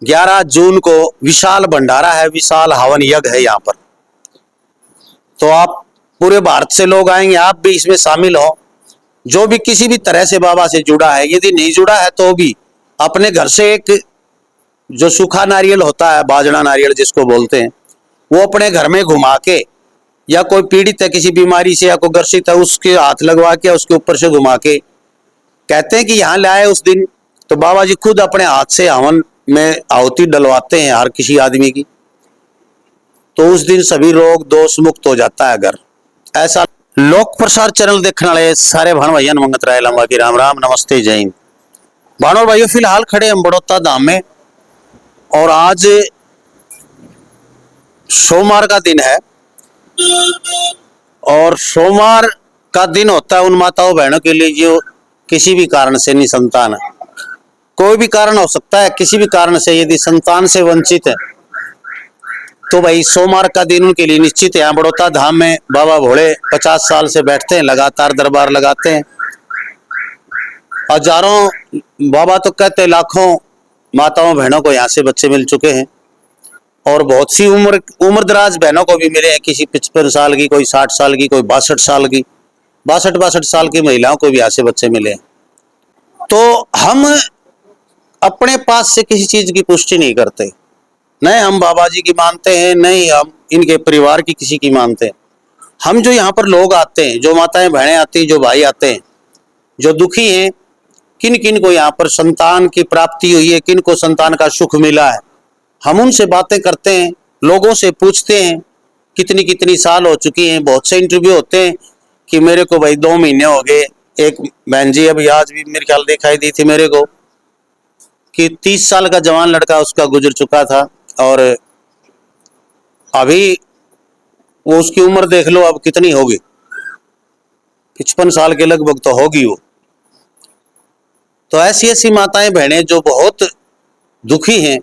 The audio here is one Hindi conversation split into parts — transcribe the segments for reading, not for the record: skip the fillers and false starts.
11 जून को विशाल भंडारा है, विशाल हवन यज्ञ है यहाँ पर। तो आप पूरे भारत से लोग आएंगे, आप भी इसमें शामिल हो। जो भी किसी भी तरह से बाबा से जुड़ा है, यदि नहीं जुड़ा है तो भी अपने घर से एक जो सूखा नारियल होता है, बाजड़ा नारियल जिसको बोलते हैं, वो अपने घर में घुमा के, या कोई पीड़ित है किसी बीमारी से या कोई ग्रसित है, उसके हाथ लगवा के उसके ऊपर से घुमा के कहते हैं कि यहाँ लाए उस दिन, तो बाबा जी खुद अपने हाथ से हवन में आहुति डलवाते हैं हर किसी आदमी की। तो उस दिन सभी रोग दोष मुक्त हो जाता है घर। ऐसा लोक प्रसार चैनल देखने वाले सारे भाण भाइयों मंगत राय लंबा की राम राम, नमस्ते, जय हिंद। भाणों भाइयों, फिलहाल खड़े हम बड़ौदा धाम में, और आज सोमवार का दिन है। और सोमवार का दिन होता है उन माताओं बहनों के लिए जो किसी भी कारण से निसंतान है। कोई भी कारण हो सकता है, किसी भी कारण से यदि संतान से वंचित है तो भाई सोमवार का दिन उनके लिए निश्चित है। यहाँ बड़ौदा धाम में बाबा भोले 50 साल से बैठते हैं, लगातार दरबार लगाते हैं। हजारों, बाबा तो कहते हैं लाखों माताओं बहनों को यहाँ से बच्चे मिल चुके हैं, और बहुत सी उम्र दराज बहनों को भी मिले हैं। किसी 55 साल की, कोई 60 साल की, कोई 62 साल की, 62 साल की महिलाओं को भी यहाँ से बच्चे मिले हैं। तो हम अपने पास से किसी चीज की पुष्टि नहीं करते, नहीं हम बाबा जी की मानते हैं, नहीं हम इनके परिवार की किसी की मानते हैं। हम जो यहाँ पर लोग आते हैं, जो माताएं बहनें आती हैं, जो भाई आते हैं, जो दुखी हैं, किन किन को यहाँ पर संतान की प्राप्ति हुई है, किन को संतान का सुख मिला है, हम उनसे बातें करते हैं, लोगों से पूछते हैं कितनी कितनी साल हो चुकी हैं। बहुत से इंटरव्यू होते हैं कि मेरे को भाई 2 महीने हो गए। एक बहन जी अभी आज भी मेरे ख्याल दिखाई दी थी मेरे को कि 30 साल का जवान लड़का उसका गुजर चुका था, और अभी वो उसकी उम्र देख लो अब कितनी होगी, 55 साल के लगभग तो होगी वो। तो ऐसी ऐसी माताएं बहनें जो बहुत दुखी हैं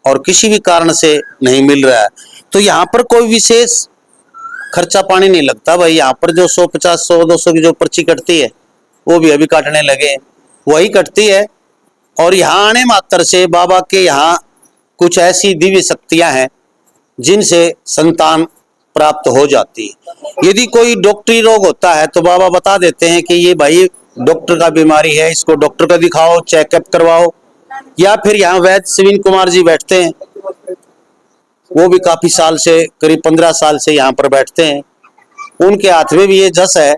और किसी भी कारण से नहीं मिल रहा है, तो यहाँ पर कोई विशेष खर्चा पानी नहीं लगता भाई। यहाँ पर जो 150, 100, 200 की जो पर्ची कटती है वो भी अभी काटने लगे, वही कटती है। और यहाँ आने मात्र से बाबा के यहाँ कुछ ऐसी दिव्य शक्तियां हैं जिनसे संतान प्राप्त हो जाती है। यदि कोई डॉक्टरी रोग होता है तो बाबा बता देते हैं कि ये भाई डॉक्टर का बीमारी है, इसको डॉक्टर को दिखाओ, चेकअप करवाओ। या फिर यहाँ वैद्य शिविन कुमार जी बैठते हैं, वो भी काफी साल से, करीब 15 साल से यहाँ पर बैठते हैं। उनके हाथ में भी ये जस है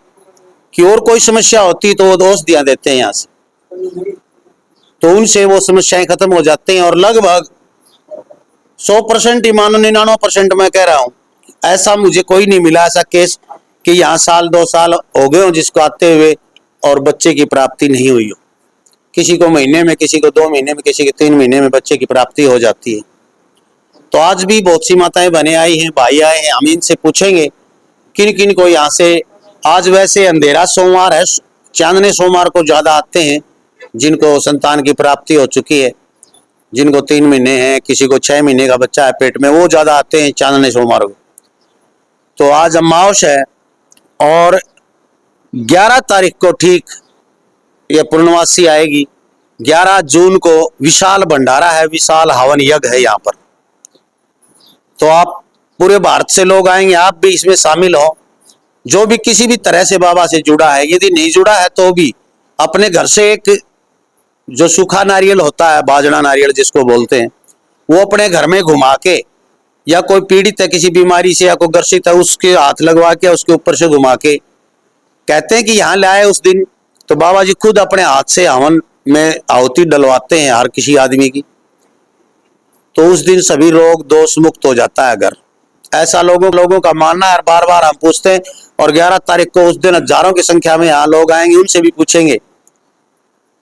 कि और कोई समस्या होती तो वो औषधियां देते हैं यहाँ से, तो उनसे वो समस्याएं खत्म हो जाती हैं। और लगभग 100% ही मानो, 99% मैं कह रहा हूँ, ऐसा मुझे कोई नहीं मिला ऐसा केस कि यहाँ साल 2 साल हो गए हो जिसको आते हुए और बच्चे की प्राप्ति नहीं हुई हो। किसी को महीने में, किसी को 2 महीने में, किसी के 3 महीने में बच्चे की प्राप्ति हो जाती है। तो आज भी बहुत सी माताएं बने आई हैं, भाई आए हैं, हम इनसे पूछेंगे किन किन को यहाँ से। आज वैसे अंधेरा सोमवार है, चांदने सोमवार को ज्यादा आते हैं जिनको संतान की प्राप्ति हो चुकी है, जिनको 3 महीने हैं, किसी को 6 महीने का बच्चा है पेट में, वो ज्यादा आते हैं चांदने सोमवार को। तो आज अमावस है और 11 तारीख को ठीक ये पूर्णमासी आएगी। 11 जून को विशाल भंडारा है, विशाल हवन यज्ञ है यहाँ पर। तो आप पूरे भारत से लोग आएंगे, आप भी इसमें शामिल हो। जो भी किसी भी तरह से बाबा से जुड़ा है, यदि नहीं जुड़ा है तो भी अपने घर से एक जो सूखा नारियल होता है, बाजड़ा नारियल जिसको बोलते हैं, वो अपने घर में घुमा के, या कोई पीड़ित है किसी बीमारी से या कोई ग्रसित है, उसके हाथ लगवा के उसके ऊपर से घुमा के कहते हैं कि यहाँ लाए उस दिन, तो बाबा जी खुद अपने हाथ से हवन में आहुति डलवाते हैं हर किसी आदमी की। तो उस दिन सभी रोग दोष मुक्त हो जाता है घर। ऐसा लोगों का मानना है। बार बार हम पूछते हैं, और 11 तारीख को उस दिन हजारों की संख्या में यहाँ लोग आएंगे, उनसे भी पूछेंगे।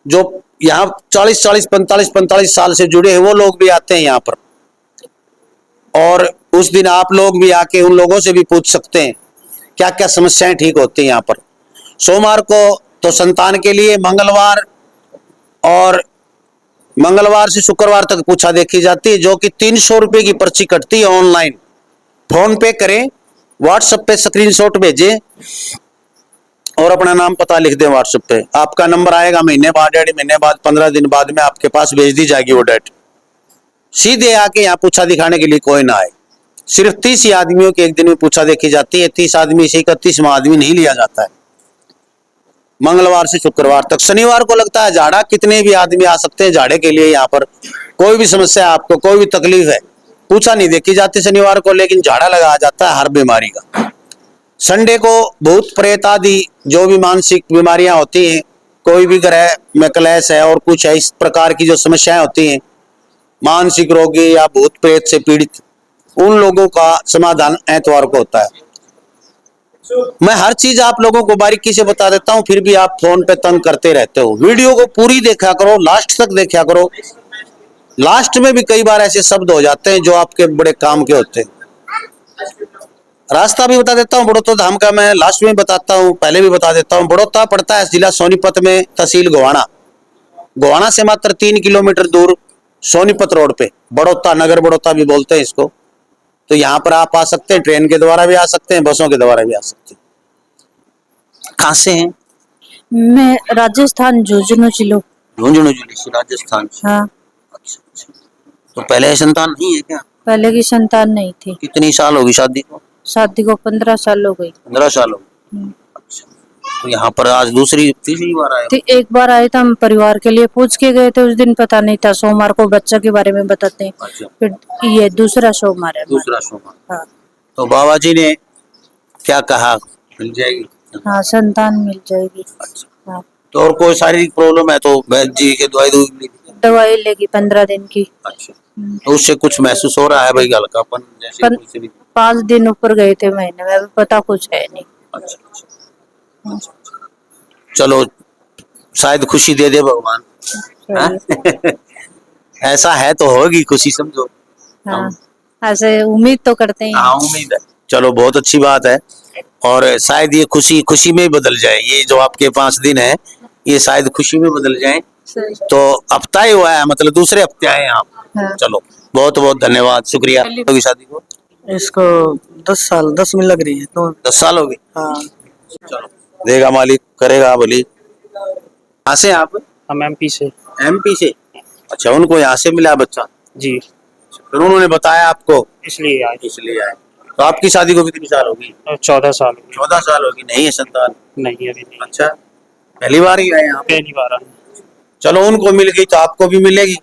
जो यहाँ 40, 45 साल से जुड़े हैं वो लोग भी आते हैं यहाँ पर, और उस दिन आप लोग भी आके उन लोगों से भी पूछ सकते हैं क्या क्या समस्याएं ठीक होती हैं यहाँ पर। सोमवार को तो संतान के लिए, मंगलवार से शुक्रवार तक पूछा देखी जाती है, जो कि 300 रुपए की पर्ची कटती है ऑनलाइन। फोन पे करें, व्हाट्सएप पे स्क्रीनशॉट भेजें और अपना नाम पता लिख दें व्हाट्सएप पे। आपका नंबर आएगा महीने बाद, 1.5 महीने बाद, 15 दिन बाद में आपके पास भेज दी जाएगी वो डेट। सीधे आके यहाँ पूछा दिखाने के लिए कोई ना आए। सिर्फ 30 ही आदमियों की एक दिन में पूछा देखी जाती है। 30 आदमी से 31वां आदमी नहीं लिया जाता है। मंगलवार से शुक्रवार तक। शनिवार को लगता है झाड़ा, कितने भी आदमी आ सकते हैं झाड़े के लिए। यहाँ पर कोई भी समस्या, आपको कोई भी तकलीफ है, पूछा नहीं देखी जाती शनिवार को, लेकिन झाड़ा लगाया जाता है हर बीमारी का। संडे को भूत प्रेत आदि जो भी मानसिक बीमारियां होती हैं, कोई भी ग्रह में क्लेश है और कुछ है, इस प्रकार की जो समस्याएं होती हैं, मानसिक रोगी या भूत प्रेत से पीड़ित, उन लोगों का समाधान एतवार को होता है। मैं हर चीज आप लोगों को बारीकी से बता देता हूं, फिर भी आप फोन पे तंग करते रहते हो। वीडियो को पूरी देखा करो, लास्ट तक देखा करो। लास्ट में भी कई बार ऐसे शब्द हो जाते हैं जो आपके बड़े काम के होते हैं। रास्ता भी बता देता हूँ बड़ौदा धाम का, मैं लास्ट में बताता हूँ, पहले भी बता देता हूँ। बड़ौदा पड़ता है जिला सोनीपत में, तहसील गोवाना। गोवाना से मात्र 3 किलोमीटर दूर सोनीपत रोड पे, बड़ौदा नगर बड़ौदा भी बोलते हैं इसको। तो यहाँ पर आप आ सकते हैं, ट्रेन के द्वारा भी आ सकते हैं, बसों के द्वारा भी आ सकते हैं। कहाँ से हैं? मैं राजस्थान झुंझुनू जिलो। झुंझुनू जिले से, राजस्थान से। हाँ, अच्छा। तो पहले संतान नहीं है क्या? पहले की संतान नहीं थी। कितनी साल होगी शादी को? शादी को 15 साल हो गई। 15 साल हो गए। अच्छा। तो यहाँ पर आज तीसरी बार आए? एक बार आए थे, हम परिवार के लिए पूछ के गए थे। उस दिन पता नहीं था, सोमवार को बच्चा के बारे में बताते हैं। अच्छा। फिर ये दूसरा सोमवार है। दूसरा सोमवार। हाँ। तो बाबा जी ने क्या कहा, मिल जाएगी? हाँ, संतान मिल जाएगी। अच्छा। हाँ। तो और कोई शारीरिक प्रॉब्लम है तो वैद्य जी के दवाई लेगी 15 दिन की। अच्छा। तो उससे कुछ महसूस हो रहा है भाई, हल्कापन जैसे? 5 दिन ऊपर गए थे महीने में, पता कुछ है नहीं। अच्छा। चलो, शायद खुशी दे दे भगवान। ऐसा है तो होगी खुशी, समझो। हाँ, ऐसे उम्मीद तो करते हैं। हाँ, उम्मीद है। चलो, बहुत अच्छी बात है। और शायद ये खुशी में बदल जाए। ये जो आपके 5 दिन है, ये शायद खुशी में बदल जाए। तो हफ्ता ही हुआ है, मतलब दूसरे हफ्ते आए आप। हाँ। चलो, बहुत बहुत धन्यवाद, शुक्रिया। होगी शादी को? इसको 10 में लग रही है तो। 10 साल हो गए। हाँ। चलो, देगा मालिक, करेगा बोली। कहाँ से आप? हम एमपी से। एमपी से? अच्छा, उनको यहाँ से मिला बच्चा? जी। फिर उन्होंने बताया आपको, इसलिए आए। आए। तो आपकी शादी को कितनी साल होगी? 14 साल। 14 साल होगी। नहीं है संतान? नहीं, अभी नहीं। अच्छा, पहली बार ही आए आप? पहली बार आए। चलो, उनको मिल गई तो आपको भी मिलेगी।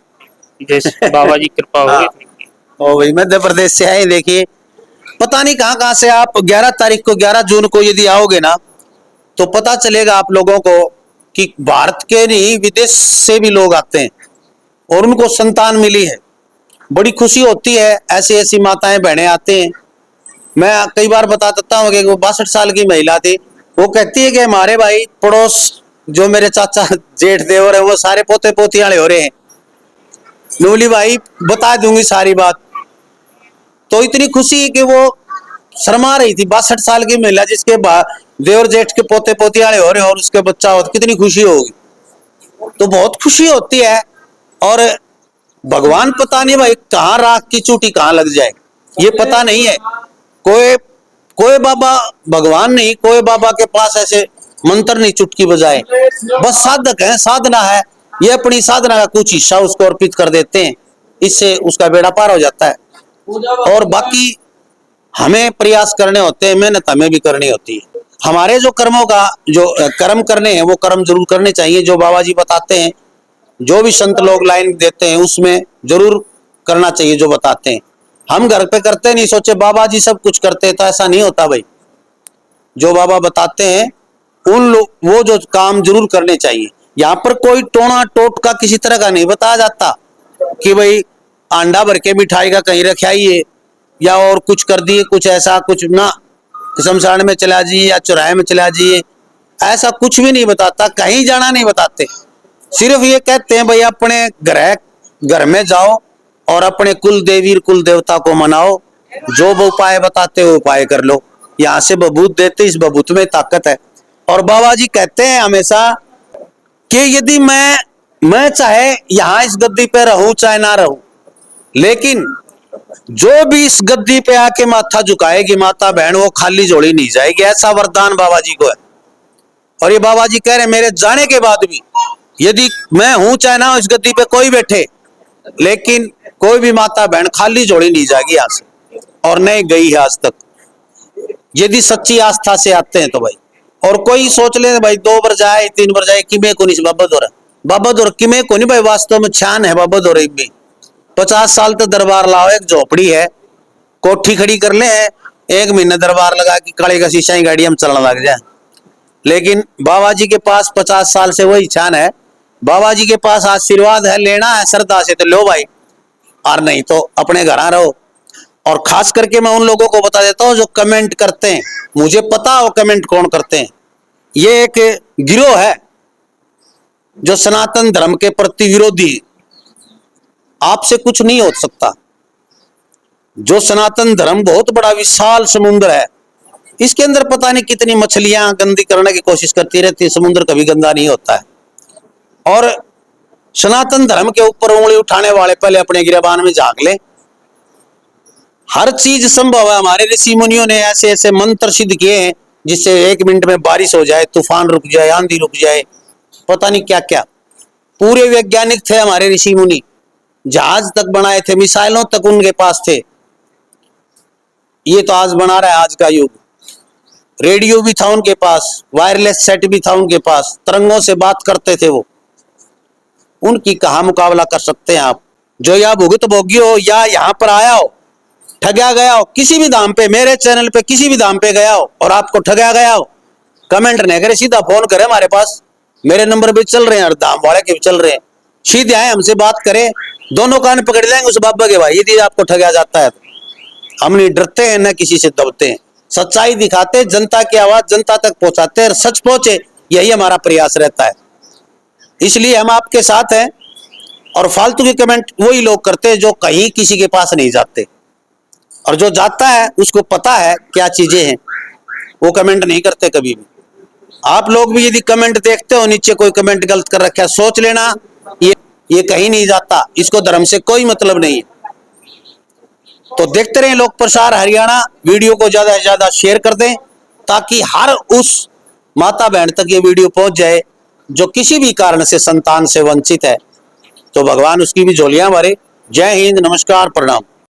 जैसे बाबा जी कृपा हाँ। होगी। ओ भाई, मध्य प्रदेश से आए। देखिए, पता नहीं कहाँ कहाँ से आप 11 तारीख को, 11 जून को यदि आओगे ना, तो पता चलेगा आप लोगों को कि भारत के नहीं, विदेश से भी लोग आते हैं और उनको संतान मिली है। बड़ी खुशी होती है। ऐसी ऐसी माताएं बहनें आते हैं। मैं कई बार बता देता हूँ कि वो 62 साल की महिला थी। वो कहती है कि हमारे भाई पड़ोस जो मेरे चाचा जेठ देवर है, वो सारे पोते पोतियां हो रहे हैं। नूली भाई बता दूंगी सारी बात। तो इतनी खुशी कि वो शर्मा रही थी। 62 साल की महिला जिसके देवर जेठ के पोते पोतियां हो रहे हैं और उसके बच्चा हो, तो कितनी खुशी होगी। तो बहुत खुशी होती है। और भगवान पता नहीं भाई कहाँ राख की चूटी कहाँ लग जाए, ये पता नहीं है। कोई बाबा भगवान नहीं, कोई बाबा के पास ऐसे मंत्र नहीं चुटकी बजाए। बस साधक है, साधना है। ये अपनी साधना का कुछ हिस्सा उसको अर्पित कर देते हैं, इससे उसका बेड़ा पार हो जाता है। और बाकी हमें प्रयास करने होते हैं, मेहनत हमें भी करनी होती है। हमारे जो कर्मों का जो कर्म करने हैं, वो कर्म जरूर करने चाहिए जो बाबा जी बताते हैं। जो भी संत लोग लाइन देते हैं उसमें जरूर करना चाहिए जो बताते हैं। हम घर पे करते नहीं, सोचे बाबा जी सब कुछ करते हैं, तो ऐसा नहीं होता भाई। जो बाबा बताते हैं उन लोग वो जो काम जरूर करने चाहिए। यहाँ पर कोई टोना टोटका किसी तरह का नहीं बताया जाता कि भाई अंडा भर के मिठाई का कहीं रखाइए या और कुछ कर दिए, कुछ ऐसा कुछ ना, शमशान में चला जाइए या चौराहे में चला जाइए, ऐसा कुछ भी नहीं बताता। कहीं जाना नहीं बताते। सिर्फ ये कहते हैं भाई अपने घर में जाओ और अपने कुल देवी कुल देवता को मनाओ। जो वो उपाय बताते हो उपाय कर लो। यहाँ से बबूत देते, इस बबूत में ताकत है। और बाबा जी कहते हैं हमेशा कि यदि मैं चाहे यहाँ इस गद्दी पे रहूं चाहे ना रहूं, लेकिन जो भी इस गद्दी पे आके माथा झुकाएगी माता बहन, वो खाली झोली नहीं जाएगी। ऐसा वरदान बाबा जी को है। और ये बाबा जी कह रहे हैं मेरे जाने के बाद भी यदि मैं हूं चाहे ना इस गद्दी पे कोई बैठे, लेकिन कोई भी माता बहन खाली झोली नहीं जाएगी यहाँ से, और नहीं गई है आज तक, यदि सच्ची आस्था से आते हैं तो भाई। और कोई सोच ले भाई 2 बार जाए 3 बार जाए, किमे को नहीं बाबा दौर किमे को नहीं भाई, वास्तव में छान है बाबा दौर भी। 50 साल तो दरबार लाओ, एक झोपड़ी है, कोठी खड़ी कर ले, 1 महीना दरबार लगा कि काले का शीशा ही गाड़ी हम चलने लग जाए। लेकिन बाबा जी के पास 50 साल से वही छान है, बाबा जी के पास आशीर्वाद है, लेना है श्रद्धा से तो लो भाई, और नहीं तो अपने घर रहो। और खास करके मैं उन लोगों को बता देता हूं जो कमेंट करते हैं, मुझे पता हो कमेंट कौन करते हैं। ये एक गिरोह है जो सनातन धर्म के प्रति विरोधी, आपसे कुछ नहीं हो सकता। जो सनातन धर्म बहुत बड़ा विशाल समुद्र है, इसके अंदर पता नहीं कितनी मछलियां गंदी करने की कोशिश करती रहती है, समुद्र कभी गंदा नहीं होता है। और सनातन धर्म के ऊपर उंगली उठाने वाले पहले अपने गिरबान में झांक ले। हर चीज संभव है, हमारे ऋषि मुनियों ने ऐसे ऐसे मंत्र सिद्ध किए हैं जिससे 1 मिनट में बारिश हो जाए, तूफान रुक जाए, आंधी रुक जाए, पता नहीं क्या क्या। पूरे वैज्ञानिक थे हमारे ऋषि मुनि, जहाज तक बनाए थे, मिसाइलों तक उनके पास थे। ये तो आज बना रहा है आज का युग। रेडियो भी था उनके पास, वायरलेस सेट भी था उनके पास, तरंगों से बात करते थे वो। उनकी कहाँ मुकाबला कर सकते हैं आप, जो या भुगत भोगी हो या यहाँ पर आया हो, ठगा गया हो किसी भी दाम पे, मेरे चैनल पे किसी भी दाम पे गया हो और आपको ठगा गया हो, कमेंट नहीं करे, सीधा फोन करे हमारे पास, मेरे नंबर भी चल रहे हैं और दाम वाले के भी चल रहे हैं, सीधे आए हमसे बात करें, दोनों कान पकड़ लेंगे उस बाबा के भाई, यदि आपको ठगा जाता है तो। हम नहीं डरते हैं न किसी से दबते हैं, सच्चाई दिखाते, जनता की आवाज जनता तक पहुंचाते हैं, सच पहुंचे, यही हमारा प्रयास रहता है। इसलिए हम आपके साथ हैं। और फालतू के कमेंट वही लोग करते हैं जो कहीं किसी के पास नहीं जाते, और जो जाता है उसको पता है क्या चीजें हैं, वो कमेंट नहीं करते कभी भी। आप लोग भी यदि कमेंट देखते हो, नीचे कोई कमेंट गलत कर रखा है, सोच लेना ये कहीं नहीं जाता, इसको धर्म से कोई मतलब नहीं है। तो देखते रहें लोक प्रसार हरियाणा, वीडियो को ज्यादा से ज्यादा शेयर कर दें ताकि हर उस माता बहन तक ये वीडियो पहुंच जाए जो किसी भी कारण से संतान से वंचित है, तो भगवान उसकी भी झोलियां भरे। जय हिंद, नमस्कार, प्रणाम।